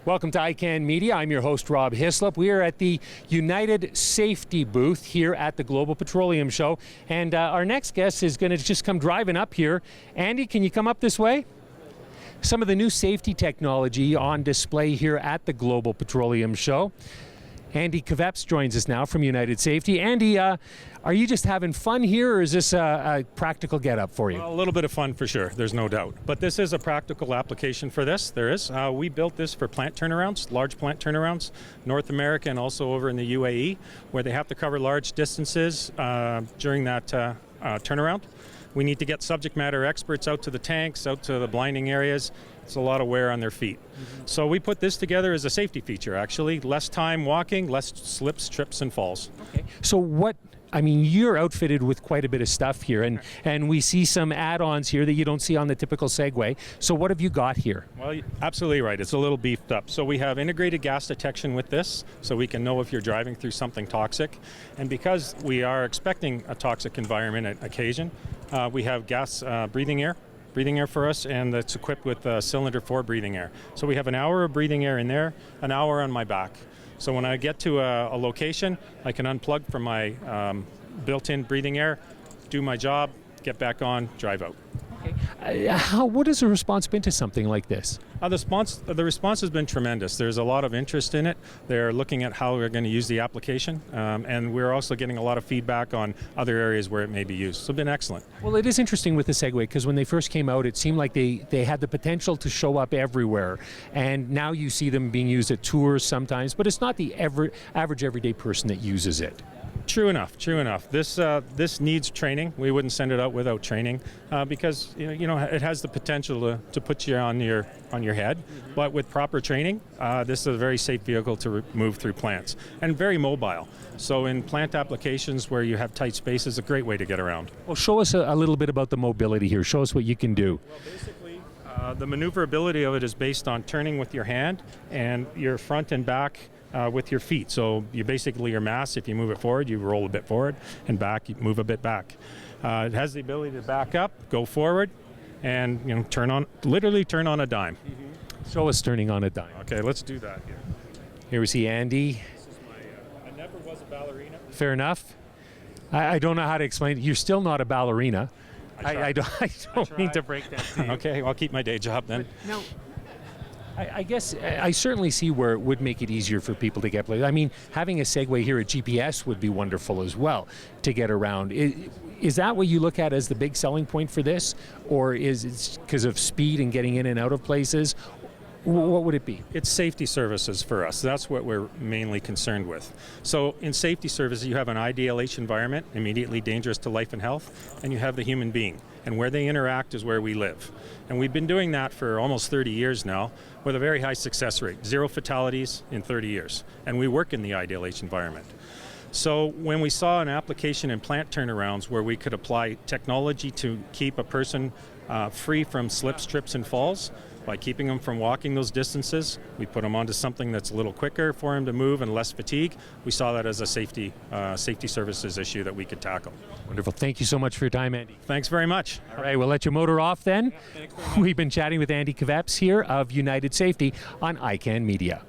Welcome to ICANN Media. I'm your host, Rob Hislop. We are at the United Safety booth here at the Global Petroleum Show. And our next guest is going to just come driving up here. Andy, can you come up this way? Some of the new safety technology on display here at the Global Petroleum Show. Andy Kveps joins us now from United Safety. Andy, are you just having fun here, or is this a practical get-up for you? Well, a little bit of fun for sure, there's no doubt. But this is a practical application for this, there is. We built this for plant turnarounds, large plant turnarounds, North America and also over in the UAE, where they have to cover large distances during that turnaround. We need to get subject matter experts out to the tanks, out to the blinding areas. It's a lot of wear on their feet. So we put this together as a safety feature, actually. Less time walking, less slips, trips, and falls. Okay. So you're outfitted with quite a bit of stuff here, and we see some add-ons here that you don't see on the typical Segway. So what have you got here? Well, absolutely right. It's a little beefed up. So we have integrated gas detection with this, so we can know if you're driving through something toxic. And because we are expecting a toxic environment at occasion, we have gas breathing air for us, and it's equipped with cylinder 4 breathing air. So we have an hour of breathing air in there, an hour on my back. So when I get to a location, I can unplug from my built-in breathing air, do my job, get back on, drive out. Okay. What has the response been to something like this? The response has been tremendous. There's a lot of interest in it. They're looking at how we're going to use the application, and we're also getting a lot of feedback on other areas where it may be used. So it's been excellent. Well, it is interesting with the Segway, because when they first came out, it seemed like they had the potential to show up everywhere, and now you see them being used at tours sometimes, but it's not the average everyday person that uses it. True enough. This needs training. We wouldn't send it out without training because it has the potential to put you on your head. Mm-hmm. But with proper training, this is a very safe vehicle to move through plants, and very mobile. So in plant applications where you have tight spaces, a great way to get around. Well, show us a little bit about the mobility here. Show us what you can do. Well, basically, the maneuverability of it is based on turning with your hand and your front and back with your feet. So you basically, your mass, if you move it forward, you roll a bit forward, and back, you move a bit back. It has the ability to back up, go forward, and literally turn on a dime. Mm-hmm. Show us turning on a dime. Okay, let's do that here. Here we see Andy. This is I never was a ballerina. Fair enough. I don't know how to explain it. You're still not a ballerina. I don't mean to break that to you. Okay, well, I'll keep my day job then. No. I guess I certainly see where it would make it easier for people to get places. I mean, having a Segway here at GPS would be wonderful as well to get around. Is that what you look at as the big selling point for this? Or is it because of speed and getting in and out of places? What would it be? It's safety services for us. That's what we're mainly concerned with. So in safety services, you have an IDLH environment, immediately dangerous to life and health, and you have the human being. And where they interact is where we live. And we've been doing that for almost 30 years now with a very high success rate, 0 fatalities in 30 years. And we work in the IDLH environment. So when we saw an application in plant turnarounds where we could apply technology to keep a person free from slips, trips, and falls, by keeping them from walking those distances, we put them onto something that's a little quicker for him to move and less fatigue. We saw that as a safety services issue that we could tackle. Wonderful. Thank you so much for your time, Andy. Thanks very much. All right, we'll let you motor off then. Yeah, thanks very much. We've been chatting with Andy Kveps here of United Safety on ICANN Media.